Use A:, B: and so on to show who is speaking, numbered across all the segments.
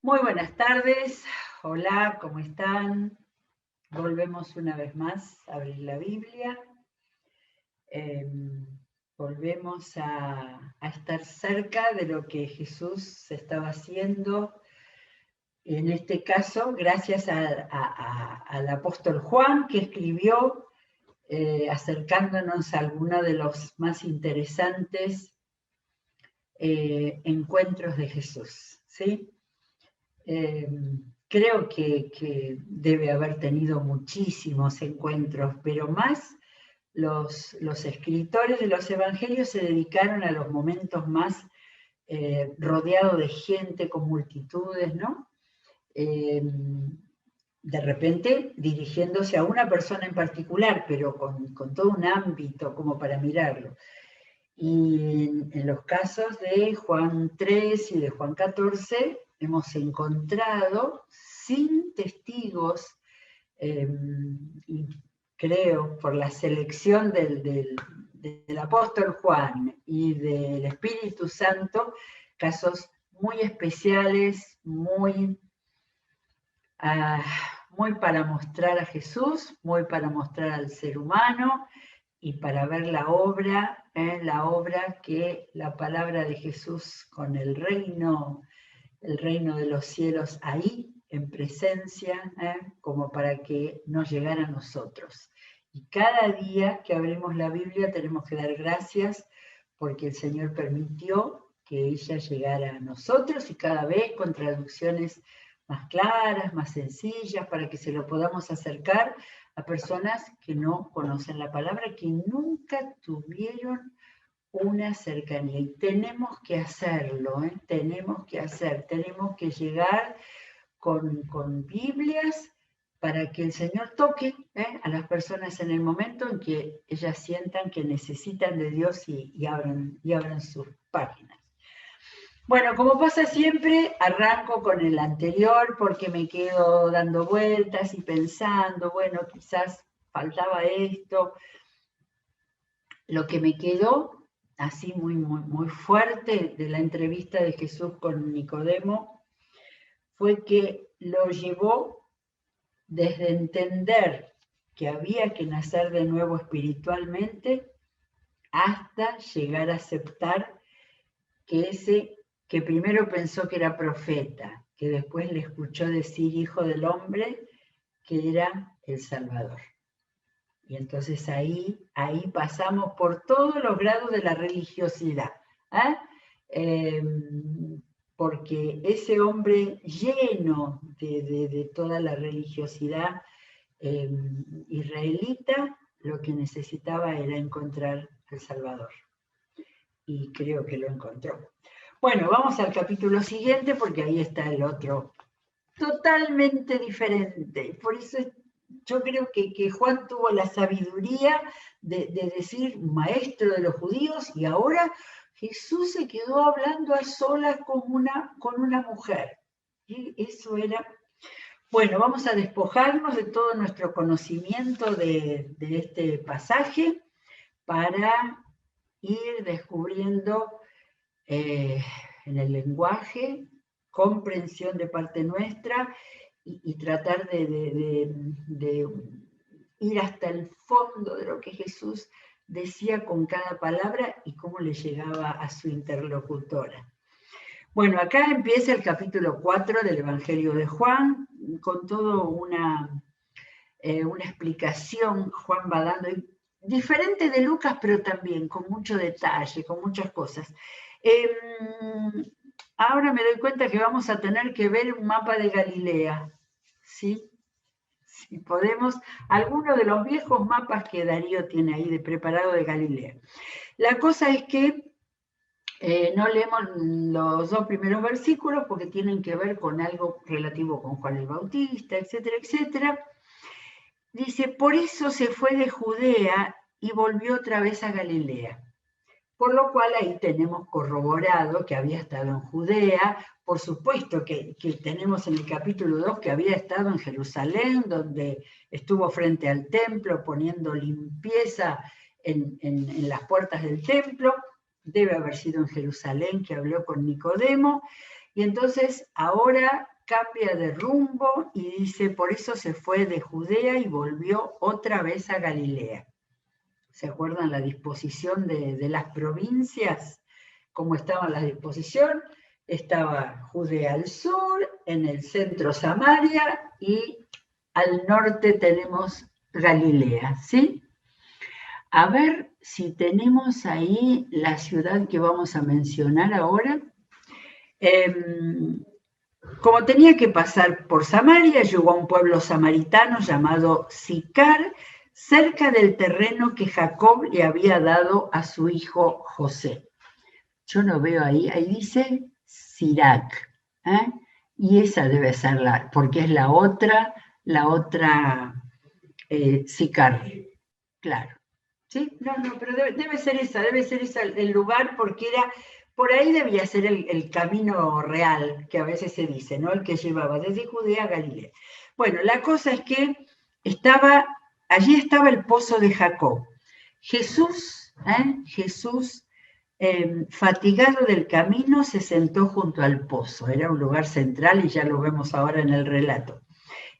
A: Muy buenas tardes, hola, ¿cómo están? Volvemos una vez más a abrir la Biblia, eh, volvemos a estar cerca de lo que Jesús estaba haciendo, en este caso, gracias al apóstol Juan, que escribió acercándonos a algunos de los más interesantes encuentros de Jesús, ¿sí? Eh, Creo que debe haber tenido muchísimos encuentros, pero más los escritores de los evangelios se dedicaron a los momentos más rodeados de gente, con multitudes, ¿no? Eh, de repente dirigiéndose a una persona en particular, pero con todo un ámbito como para mirarlo. Y en los casos de Juan 3 y de Juan 14 hemos encontrado sin testigos, y creo por la selección del apóstol Juan y del Espíritu Santo, casos muy especiales, muy para mostrar a Jesús, muy para mostrar al ser humano, y para ver la obra que la palabra de Jesús con el reino de los cielos ahí, en presencia, como para que nos llegara a nosotros. Y cada día que abrimos la Biblia tenemos que dar gracias porque el Señor permitió que ella llegara a nosotros, y cada vez con traducciones más claras, más sencillas, para que se lo podamos acercar a personas que no conocen la palabra, que nunca tuvieron una cercanía. Y tenemos que hacerlo, tenemos que llegar con Biblias para que el Señor toque a las personas en el momento en que ellas sientan que necesitan de Dios, y abran sus páginas. Bueno, como pasa siempre, arranco con el anterior porque me quedo dando vueltas y pensando, bueno, quizás faltaba esto. Lo que me quedó así muy fuerte de la entrevista de Jesús con Nicodemo fue que lo llevó desde entender que había que nacer de nuevo espiritualmente hasta llegar a aceptar que ese que primero pensó que era profeta, que después le escuchó decir hijo del hombre, que era el Salvador. Y entonces ahí pasamos por todos los grados de la religiosidad, porque ese hombre lleno de toda la religiosidad israelita, lo que necesitaba era encontrar al Salvador. Y creo que lo encontró. Bueno, vamos al capítulo siguiente porque ahí está el otro, totalmente diferente. Por eso yo creo que Juan tuvo la sabiduría de decir maestro de los judíos, y ahora Jesús se quedó hablando a solas con una mujer. Y eso era... Bueno, vamos a despojarnos de todo nuestro conocimiento de este pasaje para ir descubriendo en el lenguaje, comprensión de parte nuestra, y tratar de ir hasta el fondo de lo que Jesús decía con cada palabra y cómo le llegaba a su interlocutora. Bueno, acá empieza el capítulo 4 del Evangelio de Juan, con toda una explicación. Juan va dando, diferente de Lucas, pero también con mucho detalle, con muchas cosas. Ahora me doy cuenta que vamos a tener que ver un mapa de Galilea, ¿sí? Si podemos, algunos de los viejos mapas que Darío tiene ahí de preparado de Galilea. La cosa es que no leemos los dos primeros versículos porque tienen que ver con algo relativo con Juan el Bautista, etcétera, etcétera. Dice, por eso se fue de Judea y volvió otra vez a Galilea. Por lo cual ahí tenemos corroborado que había estado en Judea. Por supuesto que tenemos en el capítulo 2 que había estado en Jerusalén, donde estuvo frente al templo poniendo limpieza en las puertas del templo. Debe haber sido en Jerusalén que habló con Nicodemo. Y entonces ahora cambia de rumbo y dice, por eso se fue de Judea y volvió otra vez a Galilea. ¿Se acuerdan la disposición de las provincias? ¿Cómo estaba la disposición? Estaba Judea al sur, en el centro Samaria y al norte tenemos Galilea, ¿sí? A ver si tenemos ahí la ciudad que vamos a mencionar ahora. Como tenía que pasar por Samaria, llegó a un pueblo samaritano llamado Sicar, cerca del terreno que Jacob le había dado a su hijo José. Yo no veo ahí dice Sirac, ¿eh? Y esa debe ser porque es la otra Sicar, claro. ¿Sí? No, pero debe ser esa el lugar, porque por ahí debía ser el camino real, que a veces se dice, ¿no? El que llevaba desde Judea a Galilea. Bueno, la cosa es que allí estaba el pozo de Jacob. Jesús, fatigado del camino, se sentó junto al pozo. Era un lugar central y ya lo vemos ahora en el relato.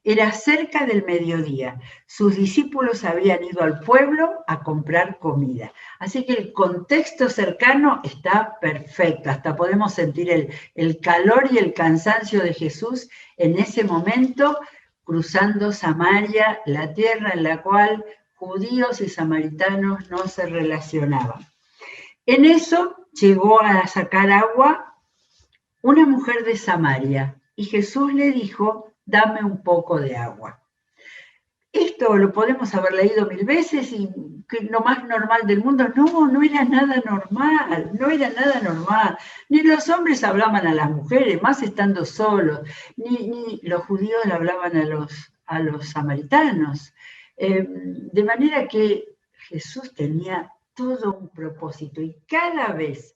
A: Era cerca del mediodía. Sus discípulos habían ido al pueblo a comprar comida. Así que el contexto cercano está perfecto. Hasta podemos sentir el calor y el cansancio de Jesús en ese momento, cruzando Samaria, la tierra en la cual judíos y samaritanos no se relacionaban. En eso llegó a sacar agua una mujer de Samaria y Jesús le dijo: dame un poco de agua. Esto lo podemos haber leído 1000 veces y que lo más normal del mundo. No era nada normal, no era nada normal. Ni los hombres hablaban a las mujeres, más estando solos, ni los judíos le hablaban a los samaritanos. De manera que Jesús tenía todo un propósito y cada vez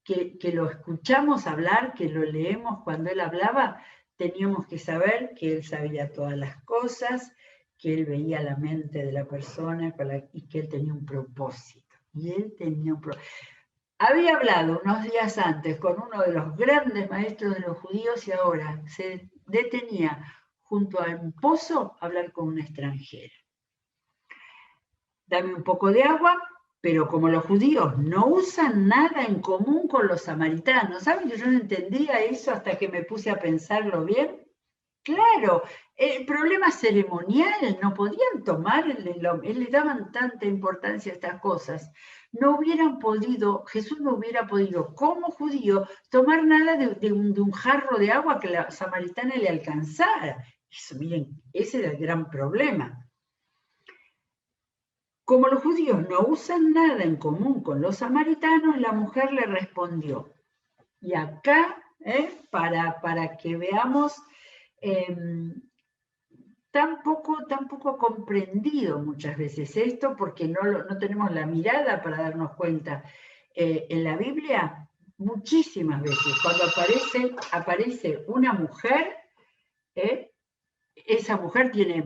A: que lo escuchamos hablar, que lo leemos cuando él hablaba, teníamos que saber que él sabía todas las cosas, que él veía la mente de la persona y que él tenía un propósito. Y él tenía un propósito. Había hablado unos días antes con uno de los grandes maestros de los judíos y ahora se detenía junto a un pozo a hablar con una extranjera. Dame un poco de agua. Pero como los judíos no usan nada en común con los samaritanos, ¿saben que yo no entendía eso hasta que me puse a pensarlo bien? Claro, el problema ceremonial, no podían tomar, le daban tanta importancia a estas cosas. No hubieran podido, Jesús no hubiera podido, como judío, tomar nada de un jarro de agua que la samaritana le alcanzara. Eso, miren, ese era el gran problema. Como los judíos no usan nada en común con los samaritanos, la mujer le respondió. Y acá, para que veamos, tampoco comprendido muchas veces esto, porque no tenemos la mirada para darnos cuenta. En la Biblia, muchísimas veces, cuando aparece una mujer, esa mujer tiene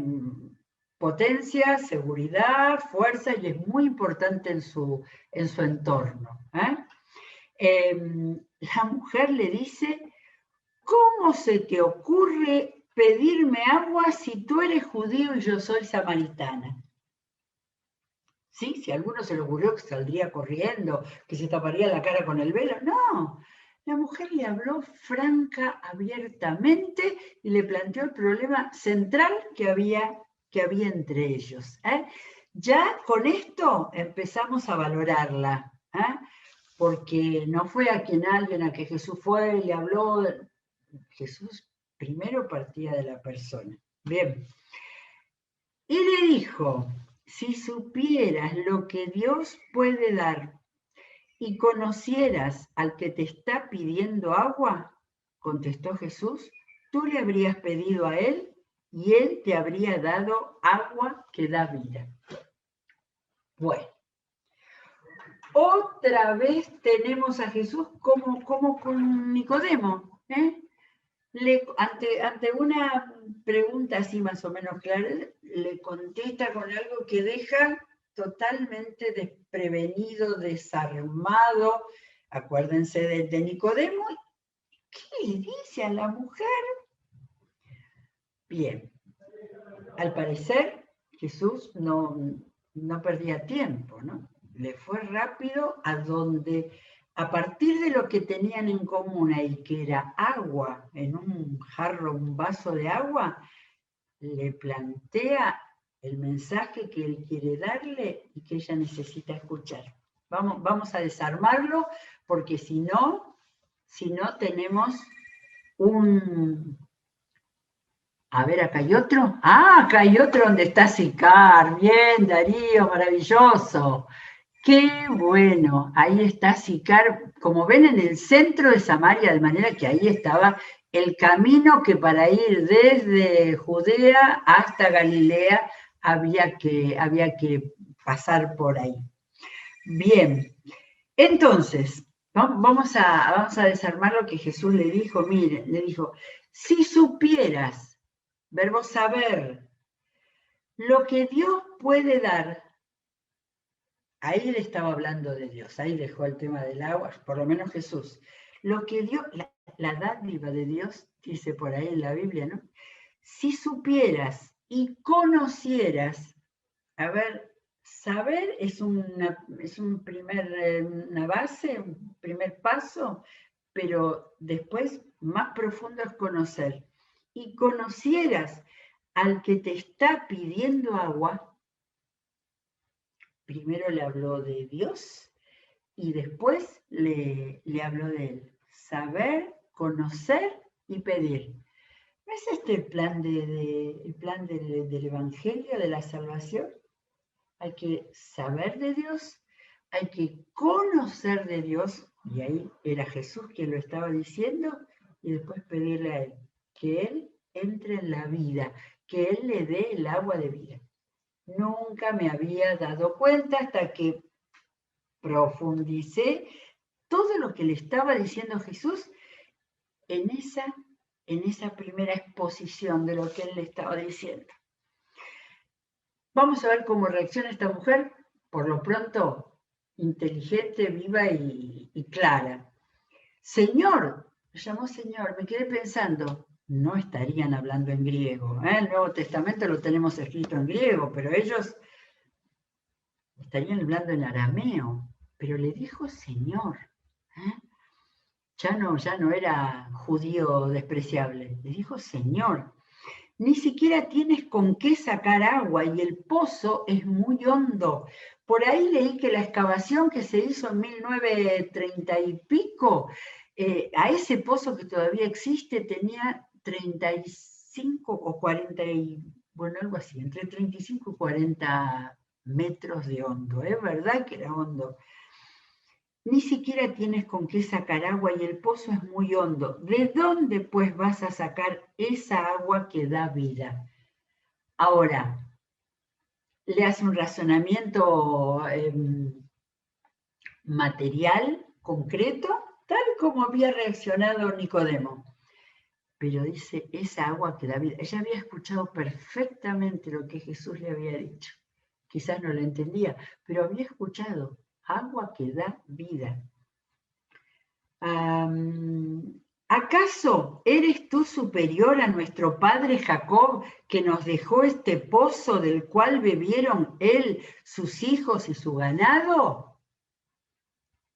A: potencia, seguridad, fuerza, y es muy importante en su entorno. La mujer le dice: ¿cómo se te ocurre pedirme agua si tú eres judío y yo soy samaritana? ¿Sí? Si a alguno se le ocurrió que saldría corriendo, que se taparía la cara con el velo. No, la mujer le habló franca, abiertamente, y le planteó el problema central que había entre ellos. Ya con esto empezamos a valorarla, porque no fue alguien a que Jesús fue y le habló. Jesús primero partía de la persona. Bien. Y le dijo: si supieras lo que Dios puede dar y conocieras al que te está pidiendo agua, contestó Jesús, tú le habrías pedido a él y él te habría dado agua que da vida. Bueno, otra vez tenemos a Jesús como con Nicodemo, ante una pregunta así más o menos clara, le contesta con algo que deja totalmente desprevenido, desarmado. Acuérdense de Nicodemo. ¿Qué le dice a la mujer? Bien, al parecer Jesús no perdía tiempo, ¿no? Le fue rápido a partir de lo que tenían en común ahí, que era agua, en un jarro, un vaso de agua, le plantea el mensaje que él quiere darle y que ella necesita escuchar. Vamos a desarmarlo, porque si no tenemos un... A ver, acá hay otro. Ah, acá hay otro donde está Sicar. Bien, Darío, maravilloso. Qué bueno, ahí está Sicar, como ven, en el centro de Samaria, de manera que ahí estaba el camino que para ir desde Judea hasta Galilea había que pasar por ahí. Bien, entonces, vamos a desarmar lo que Jesús le dijo. Miren, le dijo, si supieras, verbo saber, lo que Dios puede dar. Ahí le estaba hablando de Dios, ahí dejó el tema del agua, por lo menos Jesús. Lo que Dios, la dádiva de Dios, dice por ahí en la Biblia, ¿no? Si supieras y conocieras, a ver, saber es una base, un primer paso, pero después más profundo es conocer. Y conocieras al que te está pidiendo agua, primero le habló de Dios y después le habló de él. Saber, conocer y pedir. ¿No es este el plan del Evangelio, de la salvación? Hay que saber de Dios, hay que conocer de Dios, y ahí era Jesús quien lo estaba diciendo, y después pedirle a Él, que Él entre en la vida, que Él le dé el agua de vida. Nunca me había dado cuenta hasta que profundicé todo lo que le estaba diciendo Jesús en esa primera exposición de lo que él le estaba diciendo. Vamos a ver cómo reacciona esta mujer, por lo pronto inteligente, viva y clara. Señor, me llamó Señor, me quedé pensando, no estarían hablando en griego. El Nuevo Testamento lo tenemos escrito en griego, pero ellos estarían hablando en arameo, pero le dijo Señor. Ya no era judío despreciable, le dijo Señor. Ni siquiera tienes con qué sacar agua y el pozo es muy hondo. Por ahí leí que la excavación que se hizo en 1930 y pico, a ese pozo que todavía existe tenía 35 o 40, bueno, algo así, entre 35 y 40 metros de hondo. Es verdad que era hondo. Ni siquiera tienes con qué sacar agua y el pozo es muy hondo. ¿De dónde pues vas a sacar esa agua que da vida? Ahora, le hace un razonamiento material, concreto, tal como había reaccionado Nicodemo. Pero dice, esa agua que da vida. Ella había escuchado perfectamente lo que Jesús le había dicho. Quizás no lo entendía, pero había escuchado agua que da vida. ¿Acaso eres tú superior a nuestro padre Jacob, que nos dejó este pozo del cual bebieron él, sus hijos y su ganado?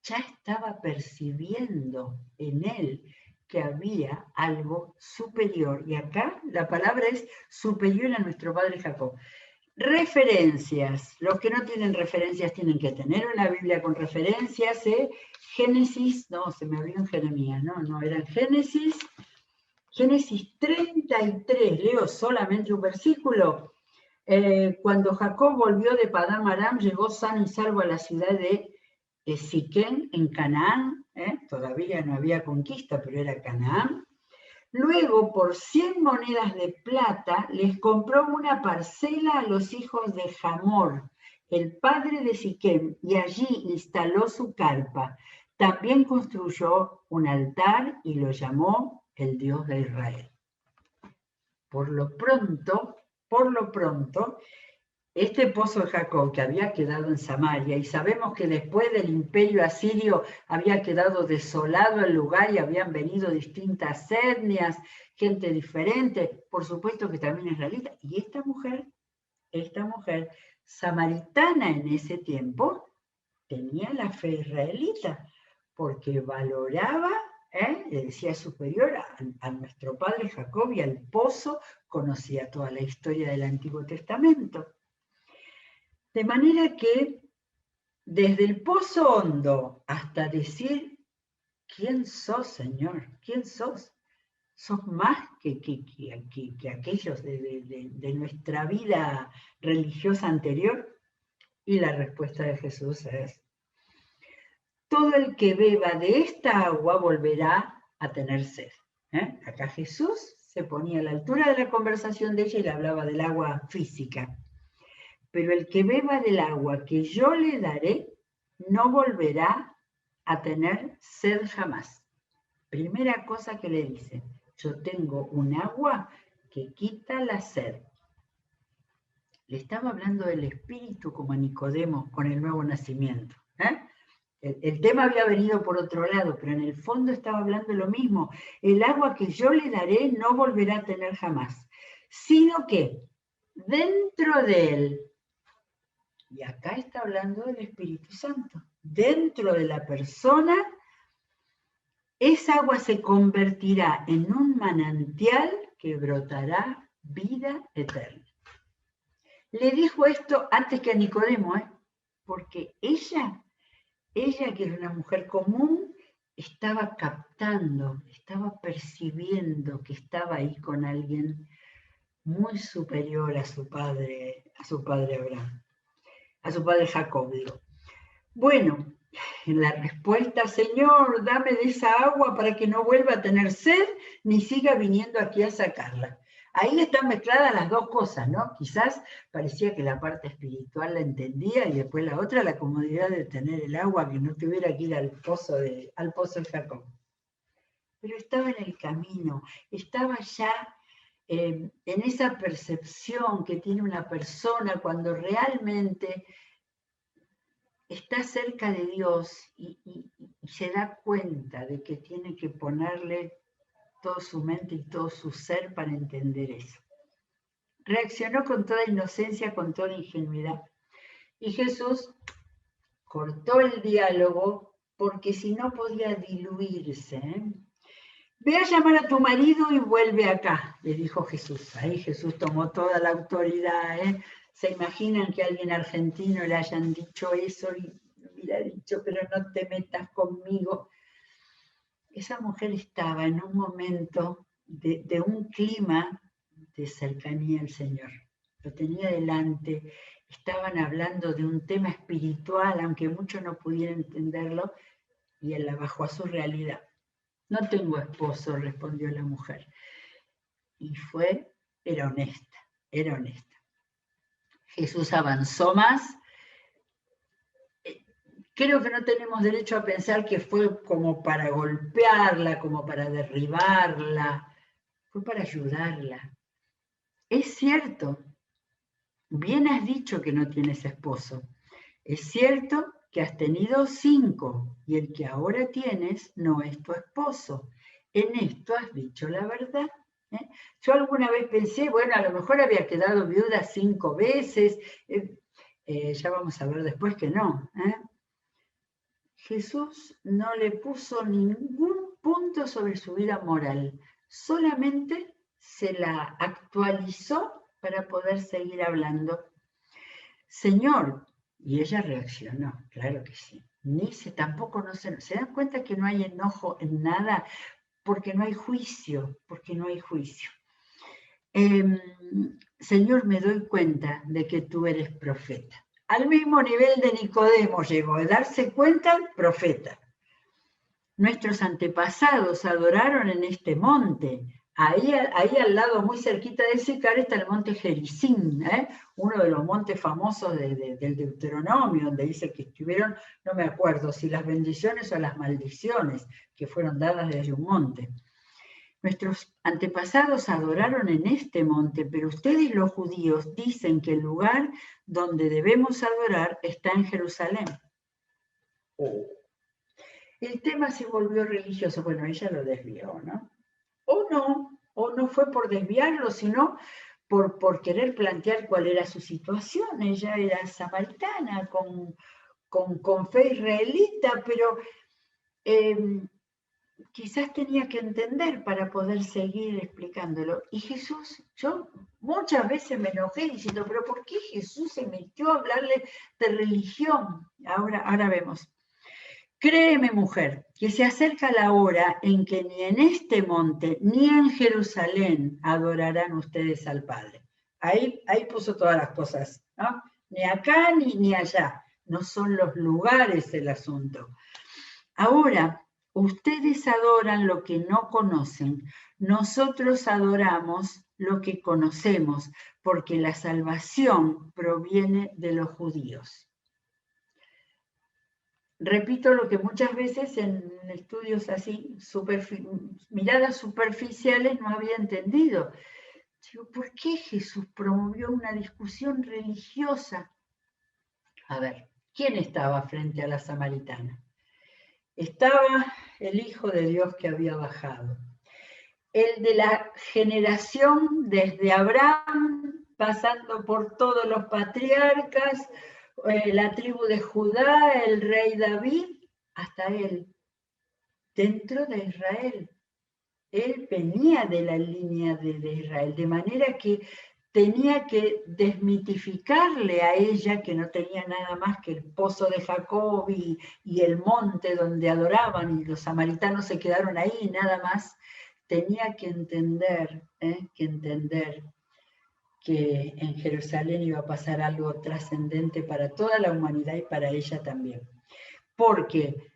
A: Ya estaba percibiendo en él que había algo superior. Y acá la palabra es superior a nuestro padre Jacob. Referencias. Los que no tienen referencias tienen que tener una Biblia con referencias. Génesis, no, se me olvidó en Jeremías, no, era en Génesis 33, leo solamente un versículo. Cuando Jacob volvió de Padán Aram, llegó sano y salvo a la ciudad de Siquén, en Canaán. Todavía no había conquista, pero era Canaán. Luego, por 100 monedas de plata, les compró una parcela a los hijos de Hamor, el padre de Siquem, y allí instaló su carpa. También construyó un altar y lo llamó el Dios de Israel. Por lo pronto, este pozo de Jacob que había quedado en Samaria, y sabemos que después del imperio asirio había quedado desolado el lugar y habían venido distintas etnias, gente diferente, por supuesto que también israelita, y esta mujer samaritana en ese tiempo, tenía la fe israelita, porque valoraba, le decía superior a nuestro padre Jacob y al pozo, conocía toda la historia del Antiguo Testamento. De manera que desde el pozo hondo hasta decir, ¿quién sos, Señor? ¿Quién sos? Sos más que aquellos de nuestra vida religiosa anterior. Y la respuesta de Jesús es, todo el que beba de esta agua volverá a tener sed. Acá Jesús se ponía a la altura de la conversación de ella y le hablaba del agua física. Pero el que beba del agua que yo le daré, no volverá a tener sed jamás. Primera cosa que le dice, yo tengo un agua que quita la sed. Le estaba hablando del Espíritu como a Nicodemo con el nuevo nacimiento. El tema había venido por otro lado, pero en el fondo estaba hablando lo mismo. El agua que yo le daré no volverá a tener jamás, sino que dentro de él, y acá está hablando del Espíritu Santo, dentro de la persona, esa agua se convertirá en un manantial que brotará vida eterna. Le dijo esto antes que a Nicodemo, porque ella que era una mujer común, estaba captando, estaba percibiendo que estaba ahí con alguien muy superior a su padre Abraham, a su padre Jacob, digo. Bueno, en la respuesta, Señor, dame de esa agua para que no vuelva a tener sed, ni siga viniendo aquí a sacarla. Ahí están mezcladas las dos cosas, ¿no? Quizás parecía que la parte espiritual la entendía y después la otra, la comodidad de tener el agua, que no tuviera que ir al pozo de Jacob. Pero estaba en el camino, estaba ya en esa percepción que tiene una persona cuando realmente está cerca de Dios y se da cuenta de que tiene que ponerle toda su mente y todo su ser para entender eso. Reaccionó con toda inocencia, con toda ingenuidad. Y Jesús cortó el diálogo porque si no podía diluirse. Ve a llamar a tu marido y vuelve acá, le dijo Jesús. Ahí Jesús tomó toda la autoridad. ¿Se imaginan que a alguien argentino le hayan dicho eso y hubiera dicho, pero no te metas conmigo? Esa mujer estaba en un momento de un clima de cercanía al Señor. Lo tenía delante, estaban hablando de un tema espiritual, aunque muchos no pudieran entenderlo, y él la bajó a su realidad. No tengo esposo, respondió la mujer. Y era honesta. Jesús avanzó más. Creo que no tenemos derecho a pensar que fue como para golpearla, como para derribarla. Fue para ayudarla. Es cierto, bien has dicho que no tienes esposo. Es cierto que has tenido 5 y el que ahora tienes no es tu esposo. En esto has dicho la verdad. Yo alguna vez pensé, bueno, a lo mejor había quedado viuda 5 veces. Ya vamos a ver después que no. Jesús no le puso ningún punto sobre su vida moral, solamente se la actualizó para poder seguir hablando. Señor, y ella reaccionó, claro que sí. Tampoco se dan cuenta que no hay enojo en nada, porque no hay juicio, Señor, me doy cuenta de que tú eres profeta. Al mismo nivel de Nicodemo llegó, de darse cuenta, profeta. Nuestros antepasados adoraron en este monte. Ahí al lado, muy cerquita de Sicar, está el monte Gerizim, uno de los montes famosos del Deuteronomio, donde dice que estuvieron, no me acuerdo si las bendiciones o las maldiciones que fueron dadas desde un monte. Nuestros antepasados adoraron en este monte, pero ustedes los judíos dicen que el lugar donde debemos adorar está en Jerusalén. El tema se volvió religioso. Bueno, ella lo desvió, ¿no? O no fue por desviarlo, sino por querer plantear cuál era su situación. Ella era samaritana, con fe israelita, pero quizás tenía que entender para poder seguir explicándolo. Y Jesús, yo muchas veces me enojé diciendo, pero ¿por qué Jesús se metió a hablarle de religión? Ahora vemos. Créeme, mujer, que se acerca la hora en que ni en este monte ni en Jerusalén adorarán ustedes al Padre. Ahí puso todas las cosas, ¿no? Ni acá ni allá. No son los lugares el asunto. Ahora, ustedes adoran lo que no conocen. Nosotros adoramos lo que conocemos, porque la salvación proviene de los judíos. Repito lo que muchas veces en estudios así, miradas superficiales, no había entendido. Digo, ¿por qué Jesús promovió una discusión religiosa? A ver, ¿quién estaba frente a la samaritana? Estaba el Hijo de Dios que había bajado. El de la generación desde Abraham, pasando por todos los patriarcas, la tribu de Judá, el rey David, hasta él, dentro de Israel. Él venía de la línea de Israel, de manera que tenía que desmitificarle a ella, que no tenía nada más que el pozo de Jacob y el monte donde adoraban, y los samaritanos se quedaron ahí, nada más. Tenía que entender que en Jerusalén iba a pasar algo trascendente para toda la humanidad y para ella también. Porque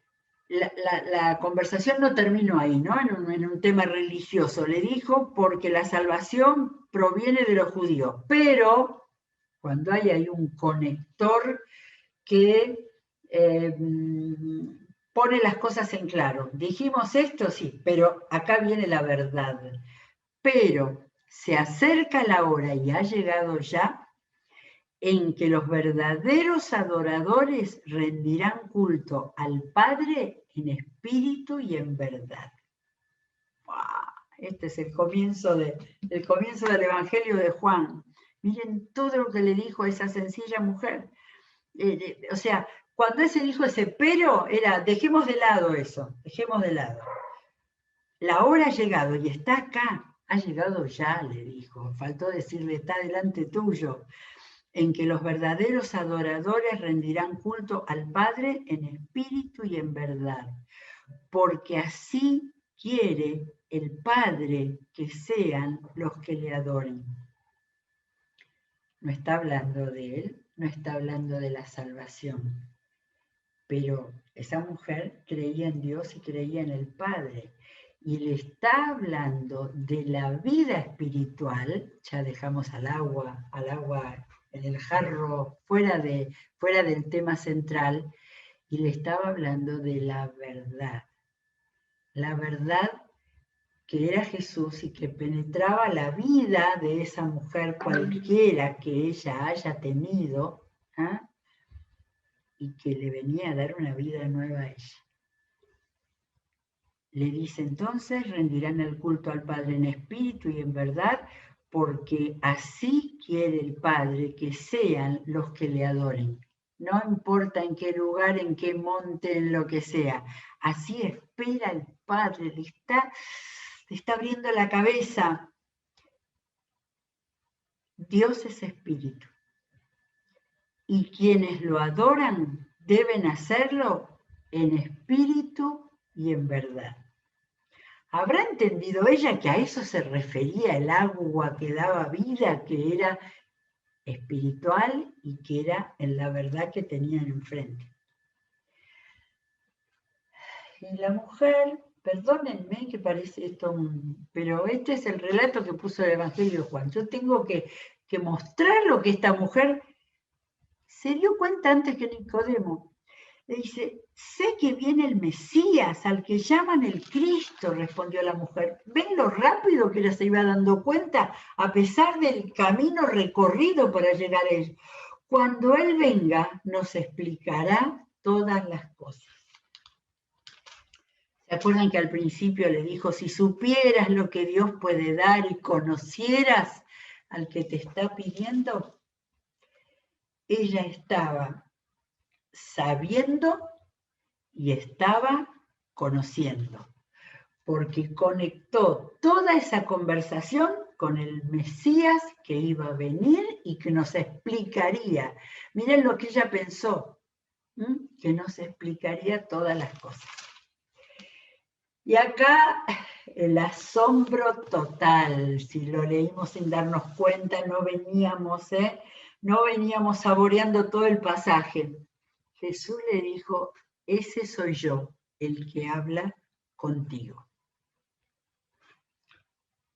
A: la conversación no terminó ahí, ¿no? En un tema religioso. Le dijo, porque la salvación proviene de los judíos. Pero cuando hay ahí un conector que pone las cosas en claro. Dijimos esto, sí, pero acá viene la verdad. Pero se acerca la hora y ha llegado ya en que los verdaderos adoradores rendirán culto al Padre en espíritu y en verdad. ¡Wow! Este es el comienzo del Evangelio de Juan. Miren todo lo que le dijo a esa sencilla mujer. O sea, cuando él se dijo ese pero, era, dejemos de lado eso, dejemos de lado. La hora ha llegado y está acá. Ha llegado ya, le dijo. Faltó decirle, está delante tuyo, en que los verdaderos adoradores rendirán culto al Padre en espíritu y en verdad, porque así quiere el Padre que sean los que le adoren. No está hablando de él, no está hablando de la salvación, pero esa mujer creía en Dios y creía en el Padre. Y le está hablando de la vida espiritual, ya dejamos al agua en el jarro, fuera del tema central, y le estaba hablando de la verdad que era Jesús y que penetraba la vida de esa mujer cualquiera que ella haya tenido, ¿eh? Y que le venía a dar una vida nueva a ella. Le dice entonces, rendirán el culto al Padre en espíritu y en verdad, porque así quiere el Padre que sean los que le adoren. No importa en qué lugar, en qué monte, en lo que sea. Así espera el Padre, le está abriendo la cabeza. Dios es espíritu. Y quienes lo adoran deben hacerlo en espíritu y en verdad. ¿Habrá entendido ella que a eso se refería el agua que daba vida, que era espiritual y que era en la verdad que tenían enfrente? Y la mujer, perdónenme que parece esto, pero este es el relato que puso el Evangelio de Juan. Yo tengo que mostrar lo que esta mujer se dio cuenta antes que Nicodemo. Le dice, sé que viene el Mesías, al que llaman el Cristo, respondió la mujer. ¿Ven lo rápido que ella se iba dando cuenta, a pesar del camino recorrido para llegar a él? Cuando Él venga, nos explicará todas las cosas. ¿Se acuerdan que al principio le dijo, si supieras lo que Dios puede dar y conocieras al que te está pidiendo? Ella estaba sabiendo y estaba conociendo, porque conectó toda esa conversación con el Mesías que iba a venir y que nos explicaría. Miren lo que ella pensó, que nos explicaría todas las cosas. Y acá el asombro total, si lo leímos sin darnos cuenta, no veníamos saboreando todo el pasaje. Jesús le dijo, ese soy yo, el que habla contigo.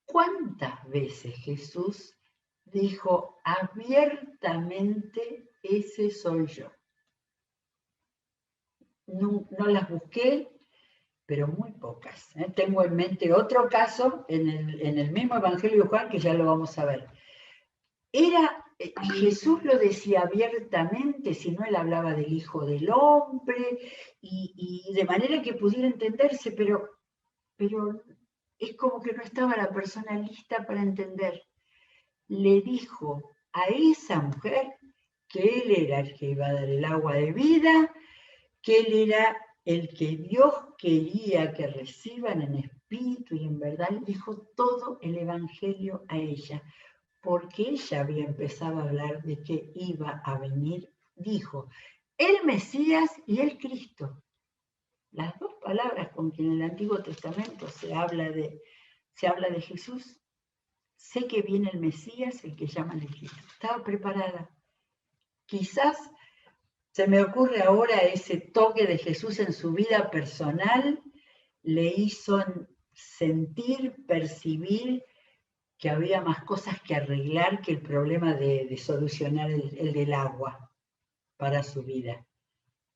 A: ¿Cuántas veces Jesús dijo abiertamente, ese soy yo? No las busqué, pero muy pocas. Tengo en mente otro caso en el mismo Evangelio de Juan, que ya lo vamos a ver. Jesús lo decía abiertamente, si no él hablaba del Hijo del Hombre, y de manera que pudiera entenderse, pero es como que no estaba la persona lista para entender. Le dijo a esa mujer que él era el que iba a dar el agua de vida, que él era el que Dios quería que reciban en espíritu y en verdad. Le dijo todo el Evangelio a ella, porque ella había empezado a hablar de que iba a venir, dijo, el Mesías y el Cristo. Las dos palabras con que en el Antiguo Testamento se habla de Jesús. Sé que viene el Mesías, el que llaman el Cristo. Estaba preparada. Quizás se me ocurre ahora ese toque de Jesús en su vida personal, le hizo sentir, percibir que había más cosas que arreglar que el problema de solucionar el del agua para su vida.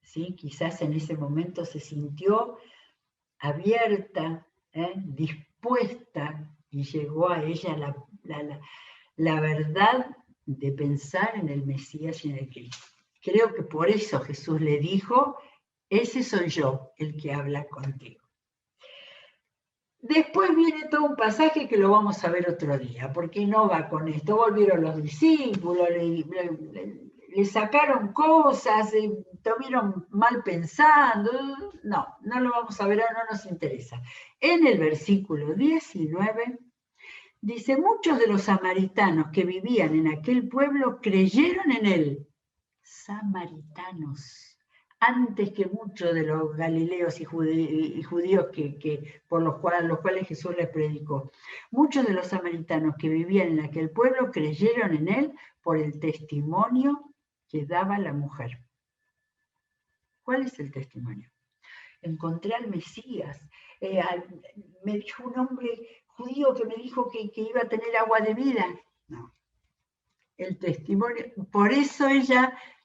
A: ¿Sí? Quizás en ese momento se sintió abierta, dispuesta, y llegó a ella la verdad de pensar en el Mesías y en el Cristo. Creo que por eso Jesús le dijo, ese soy yo, el que habla contigo. Después viene todo un pasaje que lo vamos a ver otro día, porque no va con esto. Volvieron los discípulos, le sacaron cosas, estuvieron mal pensando. No lo vamos a ver, no nos interesa. En el versículo 19 dice, muchos de los samaritanos que vivían en aquel pueblo creyeron en él. Samaritanos. Antes que muchos de los galileos y judíos por los cuales Jesús les predicó. Muchos de los samaritanos que vivían en aquel pueblo creyeron en él por el testimonio que daba la mujer. ¿Cuál es el testimonio? Encontré al Mesías. Me dijo un hombre judío que me dijo que iba a tener agua de vida. No. El testimonio, por eso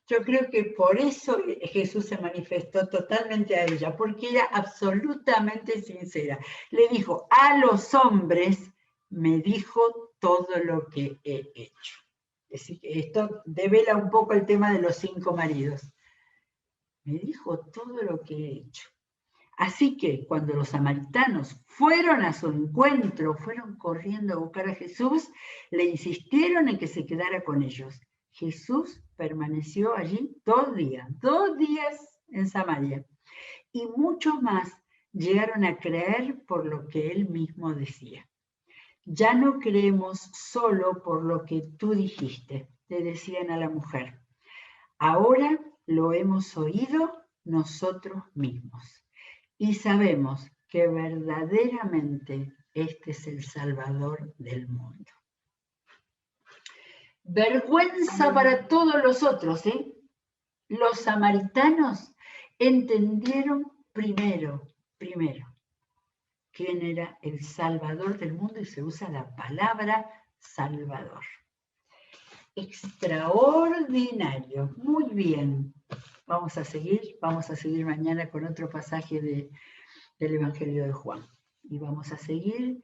A: yo creo que por eso Jesús se manifestó totalmente a ella, porque era absolutamente sincera. Le dijo, a los hombres me dijo todo lo que he hecho. Es decir, esto devela un poco el tema de los 5 maridos. Me dijo todo lo que he hecho. Así que cuando los samaritanos fueron a su encuentro, fueron corriendo a buscar a Jesús, le insistieron en que se quedara con ellos. Jesús permaneció allí 2 días en Samaria. Y muchos más llegaron a creer por lo que él mismo decía. Ya no creemos solo por lo que tú dijiste, le decían a la mujer. Ahora lo hemos oído nosotros mismos. Y sabemos que verdaderamente este es el Salvador del mundo. Vergüenza para todos los otros, ¿eh? Los samaritanos entendieron primero, quién era el Salvador del mundo, y se usa la palabra Salvador. Extraordinario, muy bien. vamos a seguir mañana con otro pasaje del Evangelio de Juan. Y vamos a seguir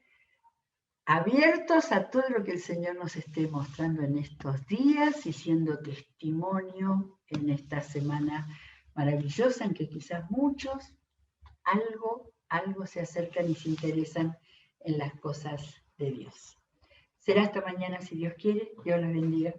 A: abiertos a todo lo que el Señor nos esté mostrando en estos días y siendo testimonio en esta semana maravillosa en que quizás muchos algo se acercan y se interesan en las cosas de Dios. Será hasta mañana si Dios quiere. Dios los bendiga.